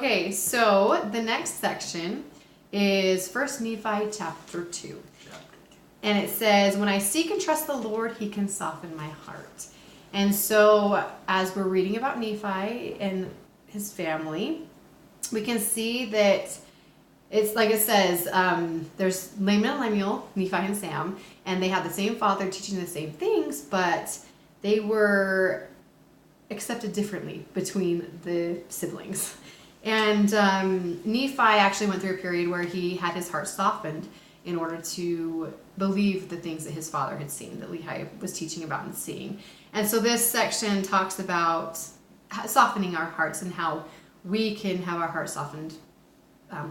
Okay, so the next section is 1 Nephi chapter 2. And it says, when I seek and trust the Lord, he can soften my heart. And so as we're reading about Nephi and his family, we can see that it's like it says, there's Laman and Lemuel, Nephi and Sam, and they had the same father teaching the same things, but they were accepted differently between the siblings. And Nephi actually went through a period where he had his heart softened in order to believe the things that his father had seen, that Lehi was teaching about and seeing. And so this section talks about softening our hearts and how we can have our hearts softened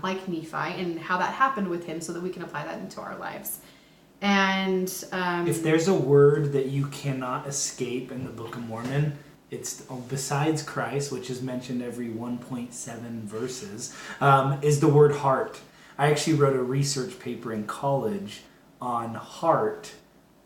like Nephi, and how that happened with him so that we can apply that into our lives. And if there's a word that you cannot escape in the Book of Mormon, it's besides Christ, which is mentioned every 1.7 verses, is the word heart. I actually wrote a research paper in college on heart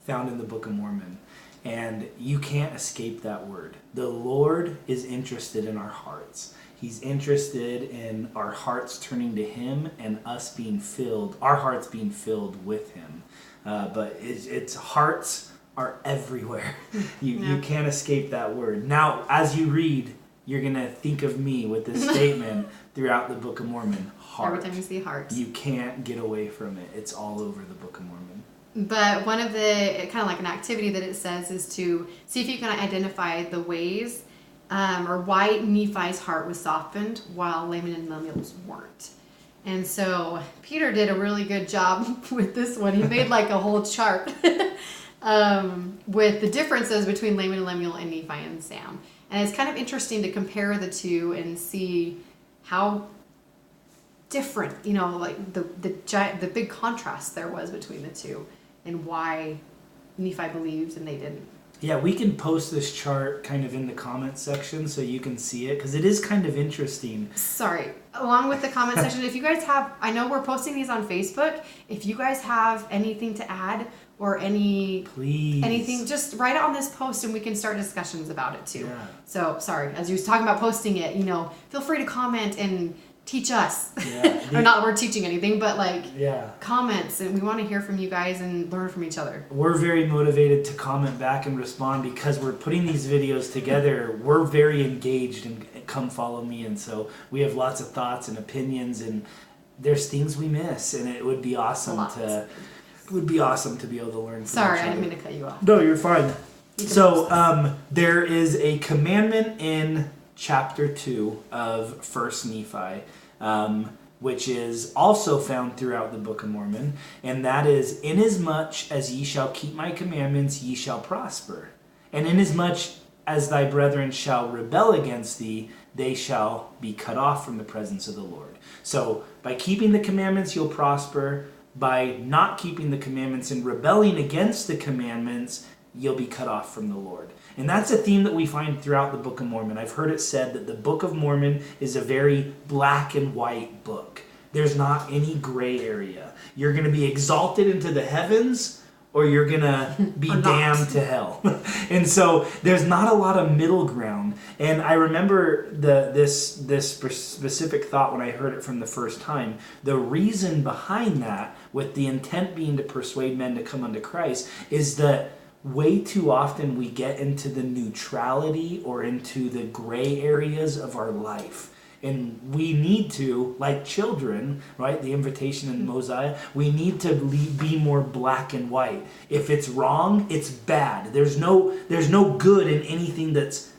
found in the Book of Mormon. And you can't escape that word. The Lord is interested in our hearts. He's interested in our hearts turning to him and us being filled, our hearts being filled with him. But it's hearts are everywhere. You can't escape that word. Now, as you read, you're going to think of me with this statement throughout the Book of Mormon. Heart. Every time you see heart. You can't get away from it. It's all over the Book of Mormon. But one of the, kind of like an activity that it says, is to see if you can identify the ways or why Nephi's heart was softened while Laman and Lemuel's weren't. And so Peter did a really good job with this one. He made like a whole chart with the differences between Laman and Lemuel and Nephi and Sam. And it's kind of interesting to compare the two and see how different, like the big contrast there was between the two and why Nephi believed and they didn't. Yeah, we can post this chart kind of in the comment section so you can see it, because it is kind of interesting. Sorry. Along with the comment section, if you guys have, I know we're posting these on Facebook, if you guys have anything to add or anything, just write it on this post and we can start discussions about it too. Yeah. So, sorry, as you was talking about posting it, feel free to comment and teach us. Yeah, or not that we're teaching anything, but yeah, comments, and we want to hear from you guys and learn from each other. We're very motivated to comment back and respond because we're putting these videos together. We're very engaged and come follow me, and so we have lots of thoughts and opinions, and there's things we miss, and it would be awesome to be able to learn from Sorry, each other. I didn't mean to cut you off. No, you're fine. So there is a commandment in chapter 2 of 1 Nephi, which is also found throughout the Book of Mormon, and that is, inasmuch as ye shall keep my commandments, ye shall prosper. And inasmuch as thy brethren shall rebel against thee, they shall be cut off from the presence of the Lord. So by keeping the commandments, you'll prosper. By not keeping the commandments and rebelling against the commandments, you'll be cut off from the Lord. And that's a theme that we find throughout the Book of Mormon. I've heard it said that the Book of Mormon is a very black and white book. There's not any gray area. You're going to be exalted into the heavens, or you're going to be damned to hell. And so there's not a lot of middle ground. And I remember this specific thought when I heard it from the first time. The reason behind that, with the intent being to persuade men to come unto Christ, is that way too often we get into the neutrality or into the gray areas of our life. And we need to, like children, right? The invitation in Mosiah, we need to be more black and white. If it's wrong, it's bad. There's no good in anything that's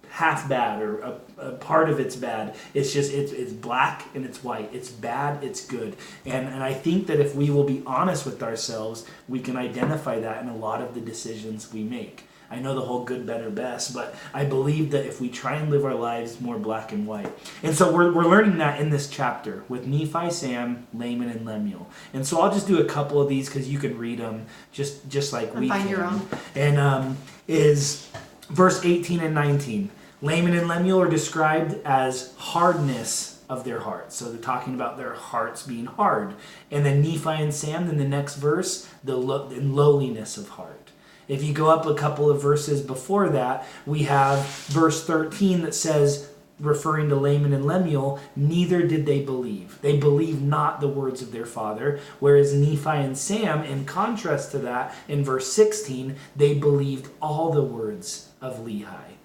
half bad or a part of it's bad. It's just it's black and it's white. It's bad, it's good. And I think that if we will be honest with ourselves, we can identify that in a lot of the decisions we make. I know the whole good, better, best, but I believe that if we try and live our lives more black and white. And so we're learning that in this chapter with Nephi, Sam, Laman, and Lemuel. And so I'll just do a couple of these because you can read them just like we can. Find your own. And is verse 18 and 19. Laman and Lemuel are described as hardness of their hearts. So they're talking about their hearts being hard. And then Nephi and Sam, in the next verse, the lowliness of heart. If you go up a couple of verses before that, we have verse 13 that says, referring to Laman and Lemuel, neither did they believe. They believed not the words of their father, whereas Nephi and Sam, in contrast to that, in verse 16, they believed all the words of Lehi.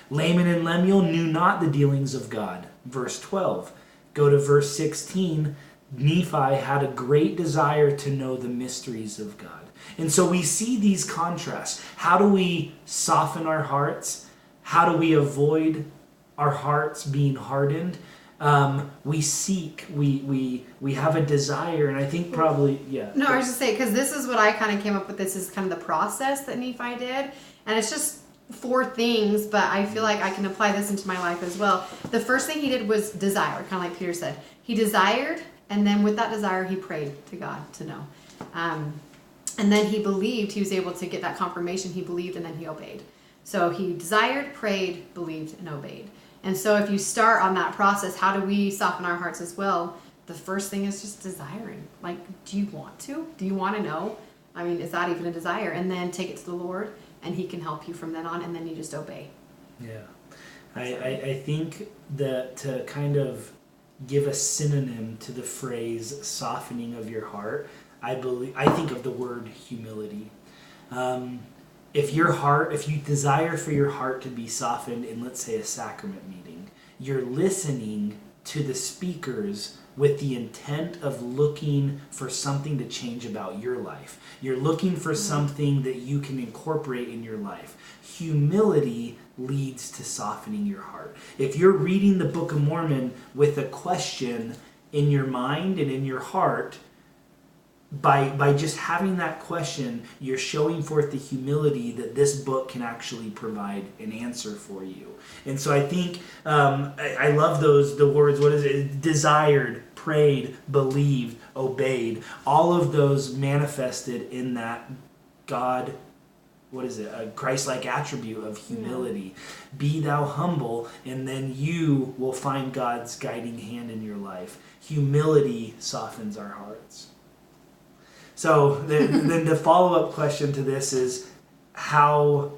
Laman and Lemuel knew not the dealings of God. Verse 12. Go to verse 16. Nephi had a great desire to know the mysteries of God. And so we see these contrasts. How do we soften our hearts? How do we avoid our hearts being hardened? We seek, we have a desire, and I think probably, yeah. No, I was just saying, because this is what I kind of came up with. This is kind of the process that Nephi did, and it's just 4 things, but I feel like I can apply this into my life as well. The first thing he did was desire, kind of like Peter said. He desired, and then with that desire, he prayed to God to know. And then he believed. He was able to get that confirmation. He believed, and then he obeyed. So he desired, prayed, believed, and obeyed. And so if you start on that process, how do we soften our hearts as well? The first thing is just desiring. Like, do you want to? Do you want to know? I mean, is that even a desire? And then take it to the Lord, and he can help you from then on, and then you just obey. Yeah. I think that to kind of give a synonym to the phrase softening of your heart, I think of the word humility. If you desire for your heart to be softened in, let's say, a sacrament meeting, you're listening to the speakers with the intent of looking for something to change about your life. You're looking for something that you can incorporate in your life. Humility leads to softening your heart. If you're reading the Book of Mormon with a question in your mind and in your heart, by just having that question, you're showing forth the humility that this book can actually provide an answer for you. And so I think I love the words. What is it? Desired, prayed, believed, obeyed. All of those manifested in that God. What is it? A Christ-like attribute of humility. Yeah. Be thou humble, and then you will find God's guiding hand in your life. Humility softens our hearts. So then the follow-up question to this is how...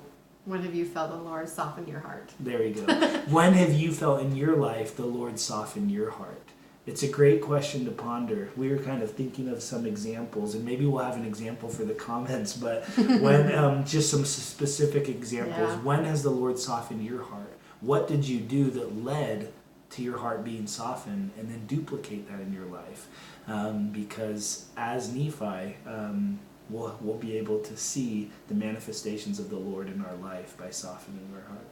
When have you felt the Lord soften your heart? There you go. When have you felt in your life the Lord soften your heart? It's a great question to ponder. We were kind of thinking of some examples, and maybe we'll have an example for the comments, but when just some specific examples. Yeah. When has the Lord softened your heart? What did you do that led to your heart being softened, and then duplicate that in your life? Because as Nephi, we'll be able to see the manifestations of the Lord in our life by softening our heart.